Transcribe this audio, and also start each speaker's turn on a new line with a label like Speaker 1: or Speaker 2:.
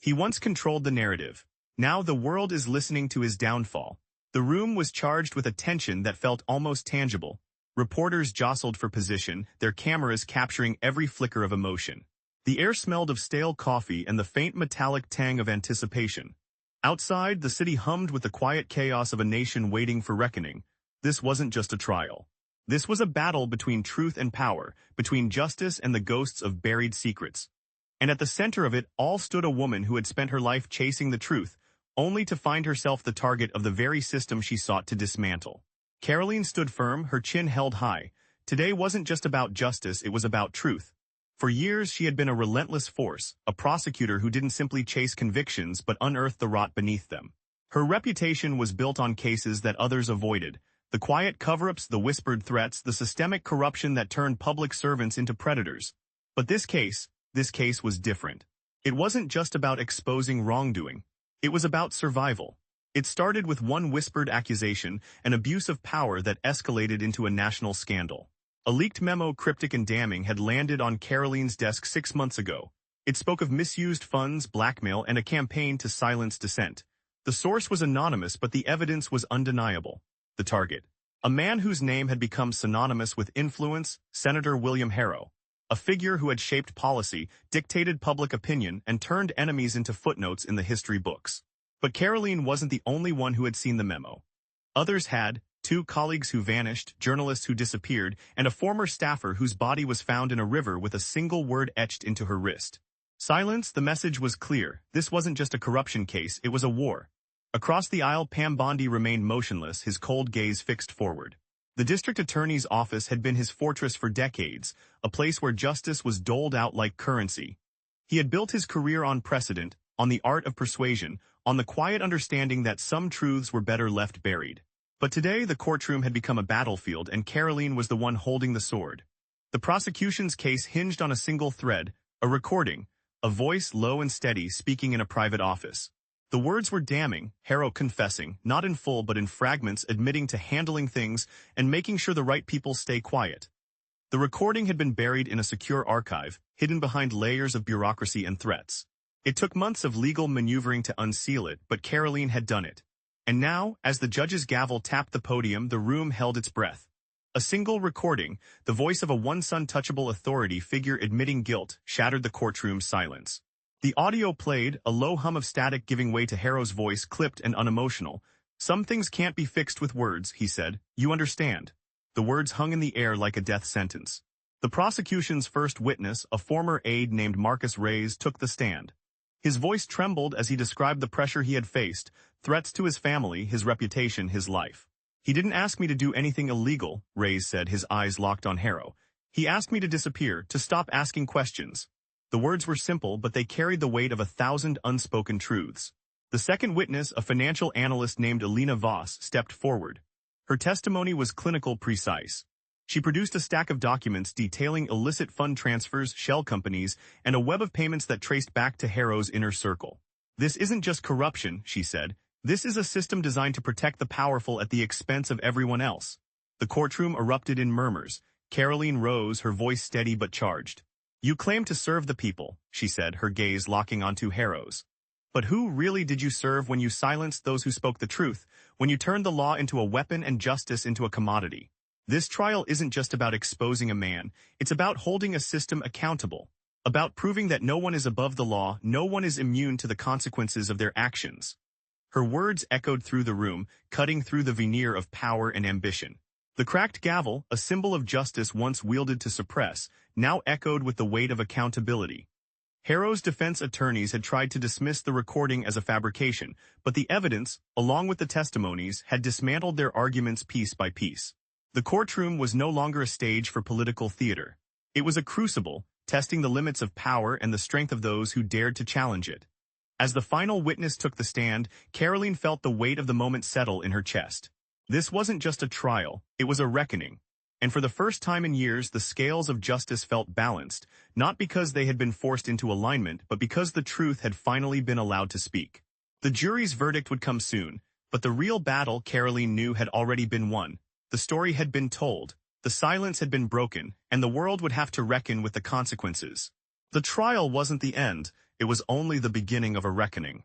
Speaker 1: He once controlled the narrative. Now the world is listening to his downfall. The room was charged with a tension that felt almost tangible. Reporters jostled for position, their cameras capturing every flicker of emotion. The air smelled of stale coffee and the faint metallic tang of anticipation. Outside, the city hummed with the quiet chaos of a nation waiting for reckoning. This wasn't just a trial. This was a battle between truth and power, between justice and the ghosts of buried secrets. And at the center of it all stood a woman who had spent her life chasing the truth, only to find herself the target of the very system she sought to dismantle. Karoline stood firm, her chin held high. Today wasn't just about justice, it was about truth. For years she had been a relentless force, a prosecutor who didn't simply chase convictions but unearthed the rot beneath them. Her reputation was built on cases that others avoided. The quiet cover-ups, the whispered threats, the systemic corruption that turned public servants into predators. But this case was different. It wasn't just about exposing wrongdoing. It was about survival. It started with one whispered accusation, an abuse of power that escalated into a national scandal. A leaked memo, cryptic and damning, had landed on Karoline's desk 6 months ago. It spoke of misused funds, blackmail, and a campaign to silence dissent. The source was anonymous, but the evidence was undeniable. The target. A man whose name had become synonymous with influence, Senator William Harrow. A figure who had shaped policy, dictated public opinion, and turned enemies into footnotes in the history books. But Karoline wasn't the only one who had seen the memo. Others had. 2 colleagues who vanished, journalists who disappeared, and a former staffer whose body was found in a river with a single word etched into her wrist. Silence, the message was clear. This wasn't just a corruption case, it was a war. Across the aisle, Pam Bondi remained motionless, his cold gaze fixed forward. The district attorney's office had been his fortress for decades, a place where justice was doled out like currency. He had built his career on precedent, on the art of persuasion, on the quiet understanding that some truths were better left buried. But today the courtroom had become a battlefield and Karoline was the one holding the sword. The prosecution's case hinged on a single thread, a recording, a voice low and steady speaking in a private office. The words were damning, Harrow confessing, not in full but in fragments, admitting to handling things and making sure the right people stay quiet. The recording had been buried in a secure archive, hidden behind layers of bureaucracy and threats. It took months of legal maneuvering to unseal it, but Karoline had done it. And now, as the judge's gavel tapped the podium, the room held its breath. A single recording, the voice of a once untouchable authority figure admitting guilt, shattered the courtroom's silence. The audio played, a low hum of static giving way to Harrow's voice, clipped and unemotional. "Some things can't be fixed with words," he said. "You understand." The words hung in the air like a death sentence. The prosecution's first witness, a former aide named Marcus Reyes, took the stand. His voice trembled as he described the pressure he had faced, threats to his family, his reputation, his life. "He didn't ask me to do anything illegal," Reyes said, his eyes locked on Harrow. "He asked me to disappear, to stop asking questions." The words were simple, but they carried the weight of 1,000 unspoken truths. The second witness, a financial analyst named Elena Voss, stepped forward. Her testimony was clinical precise. She produced a stack of documents detailing illicit fund transfers, shell companies, and a web of payments that traced back to Harrow's inner circle. "This isn't just corruption," she said. "This is a system designed to protect the powerful at the expense of everyone else." The courtroom erupted in murmurs. Karoline rose, her voice steady but charged. "You claim to serve the people," she said, her gaze locking onto Harrow's. "But who really did you serve when you silenced those who spoke the truth, when you turned the law into a weapon and justice into a commodity? This trial isn't just about exposing a man, it's about holding a system accountable, about proving that no one is above the law, no one is immune to the consequences of their actions." Her words echoed through the room, cutting through the veneer of power and ambition. The cracked gavel, a symbol of justice once wielded to suppress, now echoed with the weight of accountability. Harrow's defense attorneys had tried to dismiss the recording as a fabrication, but the evidence, along with the testimonies, had dismantled their arguments piece by piece. The courtroom was no longer a stage for political theater. It was a crucible, testing the limits of power and the strength of those who dared to challenge it. As the final witness took the stand, Karoline felt the weight of the moment settle in her chest. This wasn't just a trial, it was a reckoning. And for the first time in years, the scales of justice felt balanced, not because they had been forced into alignment, but because the truth had finally been allowed to speak. The jury's verdict would come soon, but the real battle, Karoline knew, had already been won. The story had been told, the silence had been broken, and the world would have to reckon with the consequences. The trial wasn't the end, it was only the beginning of a reckoning.